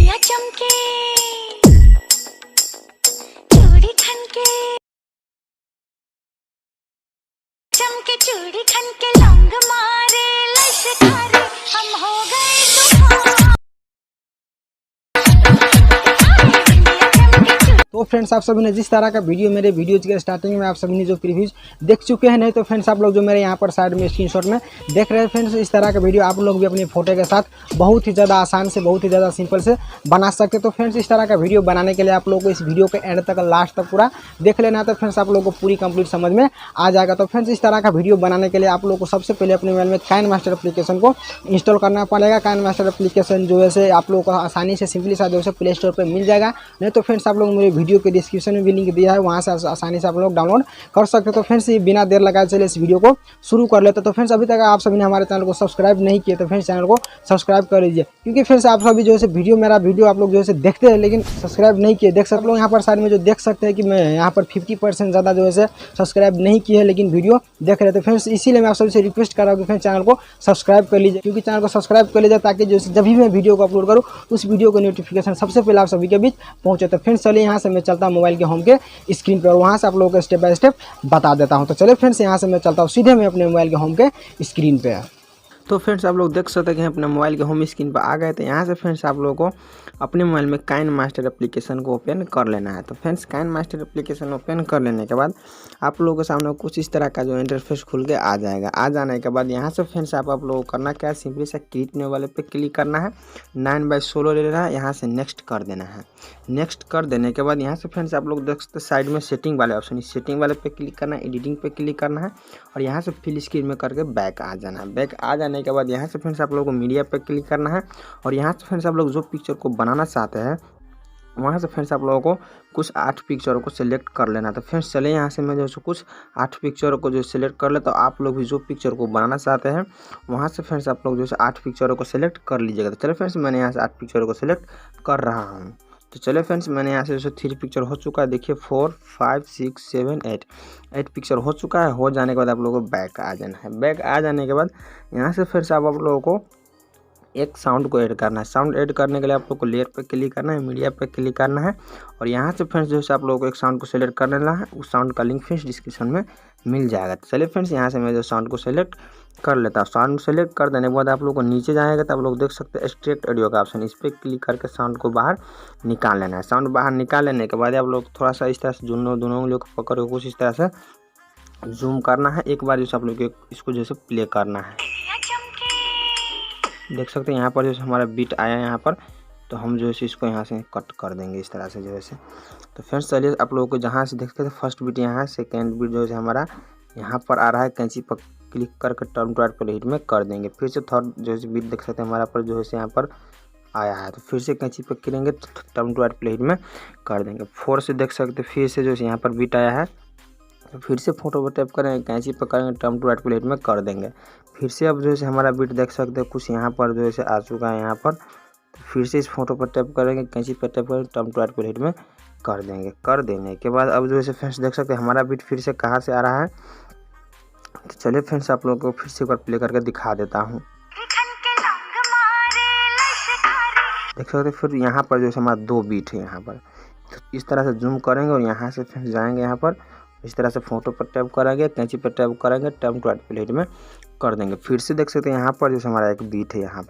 बिंदिया चमके चूड़ी खनके चमके चूड़ी खनके लौंग मारे लश्कारे हम हो गए तूफान। तो फ्रेंड्स आप सभी ने जिस तरह का वीडियो मेरे वीडियोज के स्टार्टिंग में आप सभी ने जो प्रीव्यूज देख चुके हैं, नहीं तो फ्रेंड्स आप लोग जो मेरे यहाँ पर साइड में स्क्रीनशॉट में देख रहे हैं फ्रेंड्स, इस तरह का वीडियो आप लोग भी अपनी फोटो के साथ बहुत ही ज़्यादा आसान से बहुत ही ज़्यादा सिंपल से बना सकते हैं। तो फ्रेंड्स इस तरह का वीडियो बनाने के लिए आप लोग को इस वीडियो के एंड तक लास्ट तक पूरा देख लेना, तो फ्रेंड्स आप लोग को पूरी कंप्लीट समझ में आ जाएगा। तो फ्रेंड्स इस तरह का वीडियो बनाने के लिए आप लोग को सबसे पहले अपने मोबाइल में काइनमास्टर एप्लीकेशन को इंस्टॉल करना पड़ेगा। काइनमास्टर एप्लीकेशन जो है आप लोग को आसानी से सिंपली सा जो है प्ले स्टोर पर मिल जाएगा, नहीं तो फ्रेंड्स आप लोग मेरे वीडियो के डिस्क्रिप्शन भी लिंक दिया है, वहां से आसानी से आप लोग डाउनलोड कर सकते हो। तो फ्रेंड्स ये बिना देर लगाए चलिए इस वीडियो को शुरू कर लेते हैं। तो फ्रेंड्स अभी तक आप सभी ने हमारे चैनल को सब्सक्राइब नहीं किए तो फ्रेंड्स चैनल को सब्सक्राइब कर लीजिए, क्योंकि फ्रेंड्स आप सभी जो है मेरा वीडियो आप लोग जो है देखते हैं लेकिन सब्सक्राइब नहीं किए। देख सकते लोग यहाँ पर साइड में जो देख सकते हैं कि मैं यहाँ पर 50% ज़्यादा जो है सब्सक्राइब नहीं किए लेकिन वीडियो देख रहे थे। फ्रेंड्स इसीलिए मैं आप सभी से रिक्वेस्ट कर रहा हूँ कि फ्रेंड्स चैनल को सब्सक्राइब कर लीजिए, क्योंकि चैनल को सब्सक्राइब कर लीजिए ताकि जो जब भी मैं वीडियो को अपलोड करूँ उस वीडियो को नोटिफिकेशन सबसे पहले आप सभी के बीच पहुँचे। तो फ्रेंड्स चलिए यहाँ से मैं चलता हूँ मोबाइल के होम के स्क्रीन पर, वहाँ से आप लोगों को स्टेप बाय स्टेप बता देता हूँ। तो चलिए फ्रेंड्स यहाँ से मैं चलता हूँ सीधे मैं अपने मोबाइल के होम के स्क्रीन पे। तो फ्रेंड्स आप लोग देख सकते हैं कि अपने मोबाइल के होम स्क्रीन पर आ गए। तो यहाँ से फ्रेंड्स आप लोगों को अपने मोबाइल में काइनमास्टर एप्लीकेशन को ओपन कर लेना है। तो फ्रेंड्स काइनमास्टर एप्लीकेशन ओपन कर लेने के बाद आप लोगों के सामने कुछ इस तरह का जो इंटरफेस खुल के आ जाएगा। आ जाने के बाद यहाँ से फ्रेंड्स आप लोगों को करना क्या है, सिंपली सा क्रिएट न्यू वाले पे क्लिक करना है, 9:16 ले लेना है, यहाँ से नेक्स्ट कर देना है। नेक्स्ट कर देने के बाद यहाँ से फ्रेंड्स आप लोग देख सकते साइड में सेटिंग वाले ऑप्शन, इस सेटिंग वाले पे क्लिक करना है, एडिटिंग पे क्लिक करना है और यहाँ से फिल स्क्रीन में करके बैक आ जाना है। बैक आ जाने के बाद यहाँ से फ्रेंड्स आप लोगों को मीडिया पे क्लिक करना है और यहाँ से फ्रेंड्स आप लोग जो पिक्चर को बनाना चाहते हैं वहाँ से फ्रेंड्स आप लोगों को कुछ 8 पिक्चरों को सिलेक्ट कर लेना। तो फ्रेंड्स चले यहाँ से मैं जो है कुछ 8 पिक्चरों को जो सिलेक्ट कर ले, तो आप लोग भी जो पिक्चर को बनाना चाहते हैं वहाँ से फ्रेंड्स आप लोग जो है 8 पिक्चरों को सिलेक्ट कर लीजिएगा। तो चलिए फ्रेंड्स मैंने यहाँ से 8 पिक्चरों को सिलेक्ट कर रहा हूँ। तो चलिए फ्रेंड्स मैंने यहाँ से जैसे 3 पिक्चर हो चुका है, देखिए 4 5 6 7 8 पिक्चर हो चुका है। हो जाने के बाद आप लोगों को बैक आ जाना है। बैक आ जाने के बाद यहाँ से फिर से आप लोगों को एक साउंड को ऐड करना है। साउंड ऐड करने के लिए आप लोग को लेयर पे क्लिक करना है, मीडिया पे क्लिक करना है और यहाँ से फ्रेंड्स जो है आप लोगों को एक साउंड को सेलेक्ट कर लेना है। उस साउंड का लिंक फ्रेंड्स डिस्क्रिप्शन में मिल जाएगा। तो चलिए फ्रेंड्स यहाँ से मैं जो साउंड को सेलेक्ट कर लेता हूँ। साउंड सेलेक्ट कर देने के बाद आप लोग को नीचे जाएगा तो आप लोग देख सकते हैं एक्सट्रैक्ट ऑडियो का ऑप्शन, इस पर क्लिक करके साउंड को बाहर निकाल लेना है। साउंड बाहर निकाल लेने के बाद आप लोग थोड़ा सा इस तरह से दोनों उंगलियों को पकड़ के कुछ इस तरह से जूम करना है। एक बार जैसे आप लोग इसको जैसे प्ले करना है, देख सकते हैं यहाँ पर जैसे हमारा बीट आया यहाँ पर, तो हम जो है इसको यहाँ से कट कर देंगे इस तरह से जो है। तो फ्रेंड्स चलिए आप लोगों को जहाँ से देखते थे फर्स्ट बीट यहाँ है, सेकेंड बीट जो है हमारा यहाँ पर आ रहा है, कैंची पर क्लिक करके टर्न टू प्ले हिट में कर देंगे। फिर से थर्ड जो है बीट देख सकते हैं हमारा पर जो है यहाँ पर आया है, तो फिर से कैंची पर करेंगे टर्न टू प्ले हिट में कर देंगे। 4 से देख सकते फिर से जो है यहाँ पर बीट आया है, तो फिर से फोटो पर टैप करेंगे, कैंची पर करेंगे, टर्न टू प्ले हिट में कर देंगे। फिर से अब जो है हमारा बीट देख सकते हैं कुछ यहाँ पर जो है आ चुका है यहाँ पर, तो फिर से इस फोटो पर टैप करेंगे, कैंची पर टैप करेंगे, टर्न टू प्ले हिट में कर देंगे। कर देने के बाद अब जो है फ्रेंड्स देख सकते हैं हमारा बीट फिर से कहाँ से आ रहा है। तो चलिए फ्रेंड्स आप लोगों को फिर से एक बार प्ले करके दिखा देता हूँ। देख सकते फिर यहाँ पर जो है हमारा 2 बीट है यहाँ पर, तो इस तरह से जूम करेंगे और यहाँ से फ्रेंड्स जाएंगे यहाँ पर, इस तरह से फोटो पर टैप करेंगे, कैंची पर टैप करेंगे, टर्न टू प्ले हिट में कर देंगे। फिर से देख सकते हैं यहाँ पर जो हमारा एक बीट है यहाँ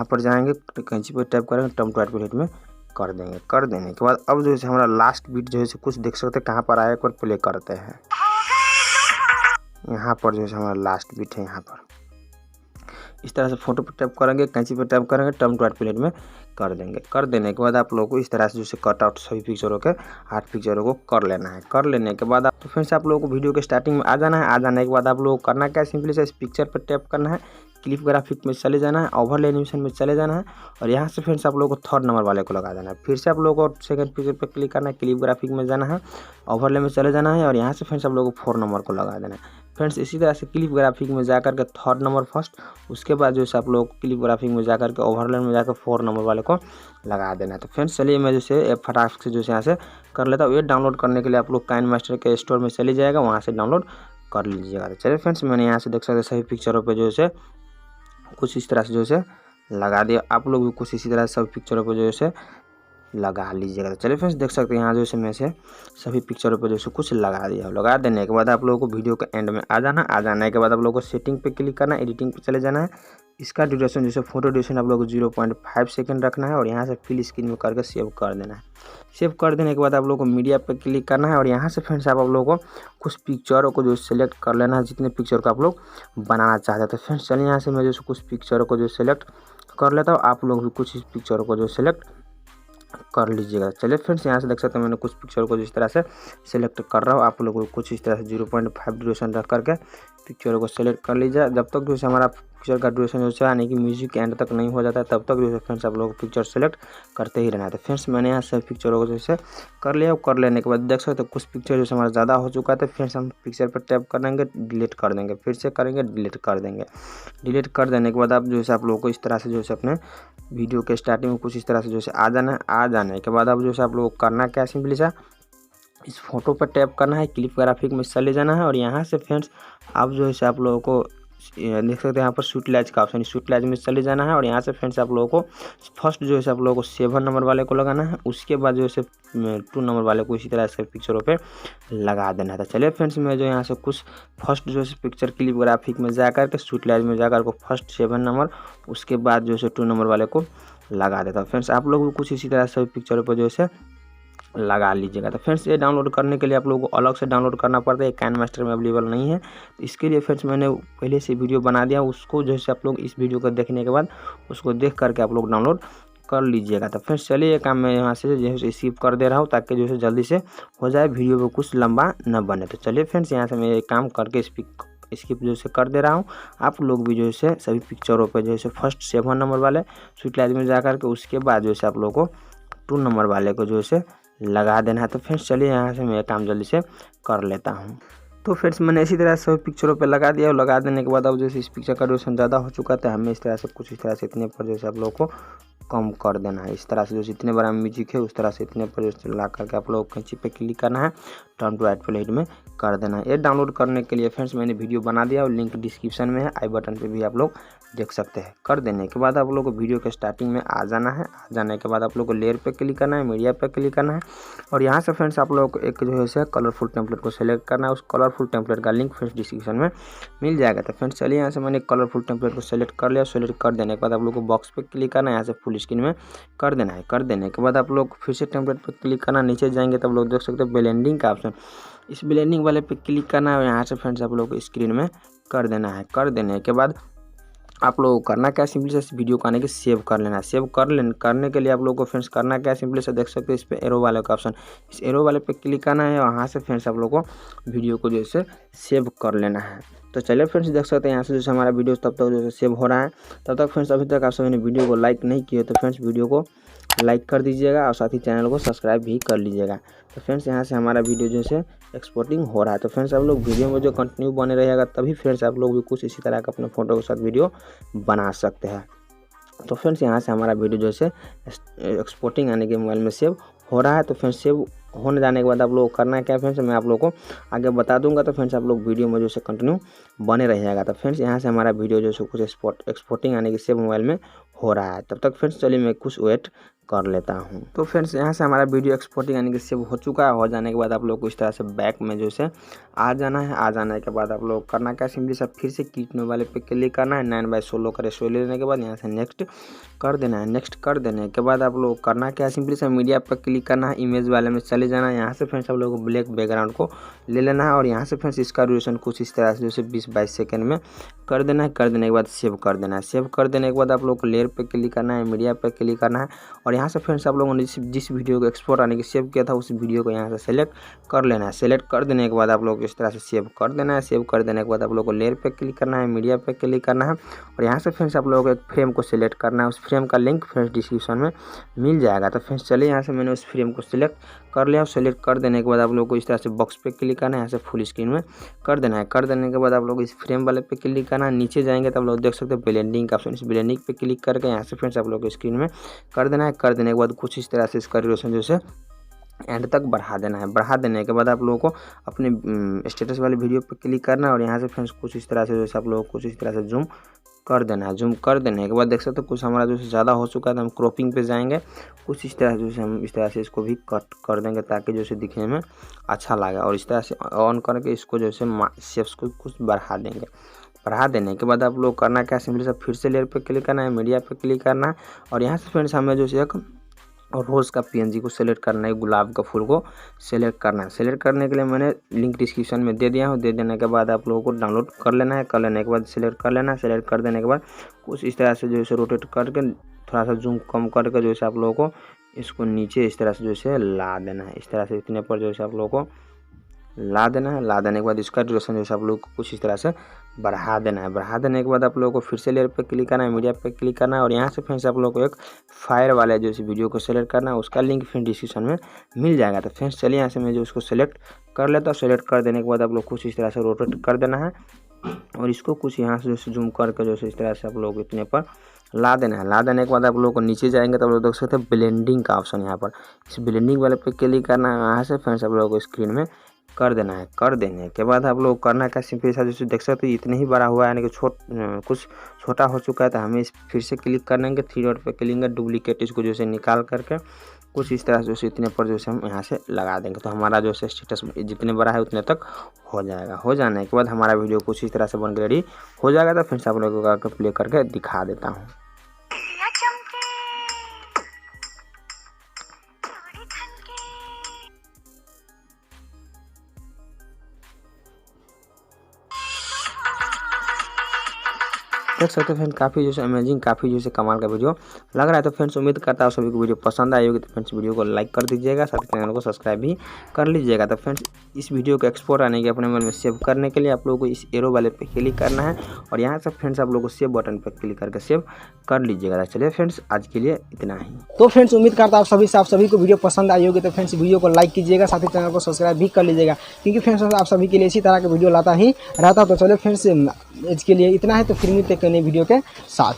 पर जाएंगे, कैंची पर टैप करेंगे, टर्न टू प्ले हिट में कर देंगे। कर देने के बाद अब जो है हमारा लास्ट बीट जो है कुछ देख सकते हैं कहाँ पर आया, एक बार प्ले करते हैं। यहाँ पर जो है हमारा लास्ट बीट है यहाँ पर, इस तरह से फोटो पर टैप करेंगे, कैंची पर टैप करेंगे, टर्न टू प्ले हिट में कर देंगे। कर देने के बाद आप लोगों को इस तरह से जो कट आउट सभी पिक्चरों के 8 पिक्चरों को कर लेना है। कर लेने के बाद आप तो फ्रेंड्स आप लोगों को वीडियो के स्टार्टिंग में आ जाना है। आ जाने के बाद आप लोगों को करना क्या है, सिंपली से इस पिक्चर पर टैप करना है, क्लिप ग्राफिक में चले जाना है, ओवरले एनिमेशन में चले जाना है और यहाँ से फ्रेंड्स आप लोगों को 3rd नंबर वाले को लगा देना है। फिर से आप लोगों को सेकंड पिक्चर पर क्लिक करना है, क्लिप ग्राफिक में जाना है, ओवरले में चले जाना है और यहाँ से फ्रेंड्स आप लोगों को 4 नंबर को लगा देना है। फ्रेंड्स इसी तरह से क्लिप ग्राफिक में जाकर के 3rd नंबर फर्स्ट, उसके बाद जो है आप लोग क्लिप ग्राफिक में जाकर के ओवरले में जाकर 4 नंबर वाले को लगा देना है। तो फ्रेंड्स चलिए मैं जैसे फटाक से जो यहाँ से कर लेता हूँ। ये डाउनलोड करने के लिए आप लोग काइनमास्टर के स्टोर में चले जाएगा, वहाँ से डाउनलोड कर लीजिएगा। तो चलिए फ्रेंड्स मैंने यहाँ से देख सकते सभी पिक्चरों पर जो है कुछ इस तरह से जो है लगा दिया। आप लोग भी कुछ इसी तरह सभी पिक्चरों पर जो है लगा लीजिएगा। तो चलिए फ्रेंड्स देख सकते हैं यहाँ जो है मैं से सभी पिक्चरों पर जो है कुछ लगा दिया। लगा देने के बाद आप लोगों को वीडियो के एंड में आ जाना। आ जाने के बाद आप लोगों को सेटिंग पे क्लिक करना है, एडिटिंग पे चले जाना है। इसका ड्यूरेशन जैसे फोटो ड्यूरेशन आप लोगों को 0.5 सेकंड रखना है और यहाँ से फिल स्क्रीन में करके सेव कर देना है। सेव कर देने के बाद आप लोगों को मीडिया पे क्लिक करना है और यहाँ से फ्रेंड्स आप लोगों को कुछ पिक्चरों को जो सेलेक्ट कर लेना है, जितने पिक्चर को आप लोग बनाना चाहते हैं। तो फ्रेंड्स चलिए यहाँ से मैं जो कुछ पिक्चरों को जो सेलेक्ट कर लेता हूँ, आप लोग भी कुछ इस पिक्चरों को जो सेलेक्ट कर लीजिएगा। चलिए फ्रेंड्स यहाँ से देख सकते हैं मैंने कुछ पिक्चर को जिस तरह से सेलेक्ट कर रहा हूँ। आप लोगों को कुछ इस तरह से 0.5 ड्यूरेशन रख करके पिक्चरों को सेलेक्ट कर लीजिए। जब तक जो है हमारा पिक्चर का ड्यूरेशन जो है यानी कि म्यूजिक एंड तक नहीं हो जाता है तब तक जो है फ्रेंड्स आप लोगों को पिक्चर सेलेक्ट करते ही रहना है। तो फ्रेंड्स मैंने यहाँ से पिक्चरों को जैसे कर लिया। कर लेने के बाद देख सकते हैं कुछ पिक्चर जो हमारा ज़्यादा हो चुका है। तो फ्रेंड्स हम पिक्चर पर टैप कर देंगे, डिलीट कर देंगे, फिर से करेंगे, डिलीट कर देंगे। डिलीट कर देने के बाद आप जो है आप लोगों को इस तरह से जो है अपने वीडियो के स्टार्टिंग में कुछ इस तरह से जो है आ जाना है। आ जाने के बाद अब जो है आप लोगों को करना क्या, सिंपली सा इस फोटो पर टैप करना है, क्लिप ग्राफिक में चले जाना है और यहाँ से फ्रेंड्स आप जो है आप लोगों को देख सकते हैं यहाँ पर शूटलाइज का ऑप्शन, शूटलाइज में चले जाना है और यहाँ से फ्रेंड्स आप लोगों को फर्स्ट जो है आप लोगों को 7 नंबर वाले को लगाना है। उसके बाद जो है 2 नंबर वाले को इसी तरह से पिक्चरों पे लगा देना था। चलिए फ्रेंड्स मैं जो यहाँ से कुछ फर्स्ट जो है पिक्चर क्लिप ग्राफिक में जा करके शूटलाइज में जा करके फर्स्ट 7 नंबर, उसके बाद जो है 2 नंबर वाले को लगा देता हूँ। फ्रेंड्स आप लोग भी कुछ इसी तरह से पिक्चरों पर जो है लगा लीजिएगा। तो फ्रेंड्स ये डाउनलोड करने के लिए आप लोगों को अलग से डाउनलोड करना पड़ता है, काइनमास्टर में अवेलेबल नहीं है। तो इसके लिए फ्रेंड्स मैंने पहले से वीडियो बना दिया, उसको जो है आप लोग इस वीडियो को देखने के बाद उसको देख करके आप लोग डाउनलोड कर लीजिएगा। तो फ्रेंड्स चलिए ये काम मैं यहाँ से जो है स्किप कर दे रहा हूँ ताकि जो है जल्दी से हो जाए, वीडियो में कुछ लंबा न बने। तो चलिए फ्रेंड्स यहाँ से मैं ये काम करके स्किप जो है कर दे रहा हूँ। आप लोग भी जो है सभी पिक्चरों पर जो है फर्स्ट 7 नंबर वाले शूटलाइज में जा करके उसके बाद जो है आप लोग को 2 नंबर वाले को जो है लगा देना है। तो फ्रेंड्स चलिए यहाँ से मैं काम जल्दी से कर लेता हूँ। तो फ्रेंड्स मैंने इसी तरह से पिक्चरों पे लगा दिया और लगा देने के बाद अब जैसे इस पिक्चर का ड्यूरेशन ज़्यादा हो चुका था, हमें इस तरह से कुछ इस तरह से इतने पर जैसे आप लोगों को कम कर देना है। इस तरह से जो इतने बड़ा म्यूजिक है उस तरह से इतने पर जो ला करके आप लोग कैंची पे क्लिक करना है, टर्न टू राइट प्ले में कर देना है। ये डाउनलोड करने के लिए फ्रेंड्स मैंने वीडियो बना दिया और लिंक डिस्क्रिप्शन में है, आई बटन पे भी आप लोग देख सकते हैं। कर देने के बाद आप लोग को वीडियो के स्टार्टिंग में आ जाना है। आ जाने के बाद आप लोग को लेयर पे क्लिक करना है, मीडिया पे क्लिक करना है और यहाँ से फ्रेंड्स आप लोग को एक जो है कलरफुल टेम्पलेट को सेलेक्ट करना है। उस कलरफुल टेम्पलेट का लिंक फ्रेंड्स डिस्क्रिप्शन में मिल जाएगा। तो फ्रेंड्स चलिए यहाँ से मैंने कलरफुल टेम्पलेट को सेलेक्ट कर लिया। सेलेक्ट कर देने के बाद आप लोग को बॉक्स पे क्लिक करना है, यहाँ से फुल स्क्रीन में कर देना है। कर देने के बाद आप लोग फिर से टेम्पलेट पर क्लिक करना, नीचे जाएंगे तब लोग देख सकते हैं ब्लेंडिंग का ऑप्शन, इस ब्लेंडिंग वाले पे क्लिक करना है और यहाँ से फ्रेंड्स आप लोग को स्क्रीन में कर देना है। कर देने के बाद आप लोगों को करना क्या, सिंपली से वीडियो को आने के सेव कर लेना है। सेव करने के लिए आप लोगों को फ्रेंड्स करना क्या, सिंपली से देख सकते हैं इस पे एरो वाले का ऑप्शन, इस एरो वाले पे क्लिक करना है और वहाँ से फ्रेंड्स आप लोगों को वीडियो को जो है सेव कर लेना है। तो चलिए फ्रेंड्स देख सकते हैं यहाँ से जैसे हमारा वीडियो तब तक जो है सेव हो रहा है। तब तक फ्रेंड्स अभी तक आप सभी ने वीडियो को लाइक नहीं किया तो फ्रेंड्स वीडियो को लाइक कर दीजिएगा और साथ ही चैनल को सब्सक्राइब भी कर लीजिएगा। तो फ्रेंड्स यहाँ से हमारा वीडियो जो है एक्सपोर्टिंग हो रहा है। तो फ्रेंड्स आप लोग वीडियो में जो कंटिन्यू बने रहेगा तभी फ्रेंड्स आप लोग भी कुछ इसी तरह का अपने फोटो के साथ वीडियो बना सकते हैं। तो फ्रेंड्स यहाँ से हमारा वीडियो जो है एक्सपोर्टिंग आने के मोबाइल में सेव हो रहा है। तो फ्रेंड्स सेव होने जाने के बाद आप लोगों को करना क्या फ्रेंड्स मैं आप लोगों को आगे बता दूंगा। तो फ्रेंड्स आप लोग वीडियो में जो है कंटिन्यू बने रहिएगा। तो फ्रेंड्स यहाँ से हमारा वीडियो जो है कुछ एक्सपोर्टिंग आने के सेव मोबाइल में हो रहा है। तब तक फ्रेंड्स चलिए मैं कुछ वेट कर लेता हूँ। तो फ्रेंड्स यहाँ से हमारा वीडियो एक्सपोर्टिंग यानी कि सेव हो चुका है। हो जाने के बाद आप लोग को इस तरह से बैक में जो है आ जाना है। आ जाने के बाद आप लोग करना क्या, सिंपली सब फिर से खींचने वाले पे क्लिक करना है। 9/16 का रेशो लेने के बाद यहाँ से नेक्स्ट कर देना है। नेक्स्ट कर देने के बाद आप लोग करना क्या, सिंपली से मीडिया पर क्लिक करना है, इमेज वाले में चले जाना है। यहाँ से फ्रेंड्स आप लोगों को ब्लैक बैकग्राउंड को ले लेना है और यहाँ से फ्रेंड्स इसका ड्यूरेशन कुछ इस तरह से जैसे 20-22 सेकंड में कर देना है। कर देने के बाद सेव कर देना है। सेव कर देने के बाद आप लोग को लेयर पे क्लिक करना है, मीडिया पे क्लिक करना है और यहाँ से फ्रेंड्स आप लोगों ने जिस वीडियो को एक्सपोर्ट आने की सेव किया था उस वीडियो को यहाँ से सेलेक्ट कर लेना है। सेलेक्ट कर देने के बाद आप लोग इस तरह से सेव कर देना है। सेव कर देने के बाद आप लोग को लेयर पे क्लिक करना है, मीडिया पे क्लिक करना है और यहाँ से फ्रेंड्स आप लोगों को एक फ्रेम को सिलेक्ट करना है। उस फ्रेम का लिंक फ्रेंड्स डिस्क्रिप्शन में मिल जाएगा। तो फ्रेंड्स चलिए यहाँ से मैंने उस फ्रेम को सिलेक्ट कर लिया। सेलेक्ट कर देने के बाद आप लोग को इस तरह से बॉक्स पे क्लिक करना है, यहाँ से फुल स्क्रीन में कर देना है। कर देने के बाद आप लोग इस फ्रेम वाले पे क्लिक करना है। नीचे जाएंगे तब लोग देख सकते हैं ब्लेंडिंग का ऑप्शन, इस ब्लेंडिंग पे क्लिक करके यहाँ से फ्रेंड्स आप लोग को स्क्रीन में कर देना है। कर देने के बाद कुछ इस तरह से इसका ड्यूरेशन जो है एंड तक बढ़ा देना है। बढ़ा देने के बाद आप लोगों को अपने स्टेटस वाले वीडियो पे क्लिक करना है और यहाँ से फ्रेंड्स कुछ इस तरह से जैसे आप लोगों को कुछ इस तरह से जूम कर देना है। जूम कर देने के बाद देख सकते हो कुछ हमारा जो है ज़्यादा हो चुका है, तो हम क्रॉपिंग पे जाएंगे। कुछ इस तरह से जो है हम इस तरह से इसको भी कट कर देंगे ताकि जो है दिखने में अच्छा लगे। और इस तरह से ऑन करके इसको जो है शेप्स को कुछ बढ़ा देंगे। बढ़ा देने के बाद आप लोग करना क्या, सिंपली से फिर से लेयर पे क्लिक करना है, मीडिया पे क्लिक करना है और यहाँ से फ्रेंड्स हमें जो है एक रोज़ का पीएनजी को सेलेक्ट करना है, गुलाब का फूल को सेलेक्ट करना है। सेलेक्ट करने के लिए मैंने लिंक डिस्क्रिप्शन में दे दिया हूँ। दे देने के बाद आप लोगों को डाउनलोड कर लेना है। कर लेने के बाद सेलेक्ट कर लेना है। सेलेक्ट कर देने के बाद कुछ इस तरह से जो है रोटेट करके थोड़ा सा जूम कम करके जो है आप लोगों को इसको नीचे इस तरह से जो है ला देना है। इस तरह से इतने पर जो है आप लोगों को ला देना है। ला देने के बाद इसका ड्यूरेशन जो है आप लोग को कुछ इस तरह से बढ़ा देना है। बढ़ा देने के बाद आप लोगों को फिर से लेयर पे क्लिक करना है, मीडिया पे क्लिक करना है और यहाँ से फ्रेंड्स आप लोगों को एक फायर वाले जो इस वीडियो को सेलेक्ट करना है। उसका लिंक फिर डिस्क्रिप्शन में मिल जाएगा। तो फ्रेंड्स चलिए यहाँ से मैं जो उसको सेलेक्ट कर लेता हूँ। सेलेक्ट कर देने के बाद आप लोग कुछ इस तरह से रोटेट कर देना है और इसको कुछ यहाँ से जो जूम करके जो इस तरह से आप लोग इतने पर ला देना है। ला देने के बाद आप लोगों को नीचे जाएंगे तो आप लोग देख सकते हैं ब्लेंडिंग का ऑप्शन यहाँ पर। इस ब्लेंडिंग वाले पे क्लिक करना है। यहाँ से फ्रेंड्स आप लोगों को स्क्रीन में कर देना है। कर देने के बाद आप लोग करना क्या, सिंपली सा जैसे देख सकते हो इतने ही बड़ा हुआ है, यानी कि कुछ छोटा हो चुका है। तो हमें इस फिर से क्लिक कर लेंगे, 3 डॉट पे क्लिक कर डुप्लीकेट इसको जैसे निकाल करके कुछ इस तरह से इतने पर जैसे हम यहाँ से लगा देंगे। तो हमारा जो है स्टेटस जितने बड़ा है उतने तक हो जाएगा। हो जाने के बाद हमारा वीडियो कुछ इस तरह से बन के रेडी हो जाएगा। तो फिर से आप लोगों को प्ले करके दिखा देता हूँ। चमके चूड़ी खनके देख सकते हो फ्रेंड्स काफ़ी जो है अमेजिंग, काफ़ी जो है कमाल का वीडियो लग रहा है। तो फ्रेंड्स उम्मीद करता हूँ सभी को वीडियो पसंद आई होगी। तो फ्रेंड्स वीडियो को लाइक कर दीजिएगा, साथ ही चैनल को सब्सक्राइब भी कर लीजिएगा। तो फ्रेंड्स इस वीडियो को एक्सपोर्ट आने के अपने मोबाइल में सेव करने के लिए आप लोगों को इस एरो वाले पे क्लिक करना है और यहाँ से फ्रेंड्स आप लोगों को सेव बटन पर क्लिक करके सेव कर लीजिएगा। चलिए फ्रेंड्स आज के लिए इतना ही। तो फ्रेंड्स उम्मीद करता हूँ आप सभी को वीडियो पसंद आई होगी। तो फ्रेंड्स वीडियो को लाइक कीजिएगा, साथ ही चैनल को सब्सक्राइब भी कर लीजिएगा, क्योंकि फ्रेंड्स आप सभी के लिए इसी तरह का वीडियो लाता ही रहता। तो चलिए फ्रेंड्स आज के लिए इतना है। तो फिर मिलते हैं नई वीडियो के साथ।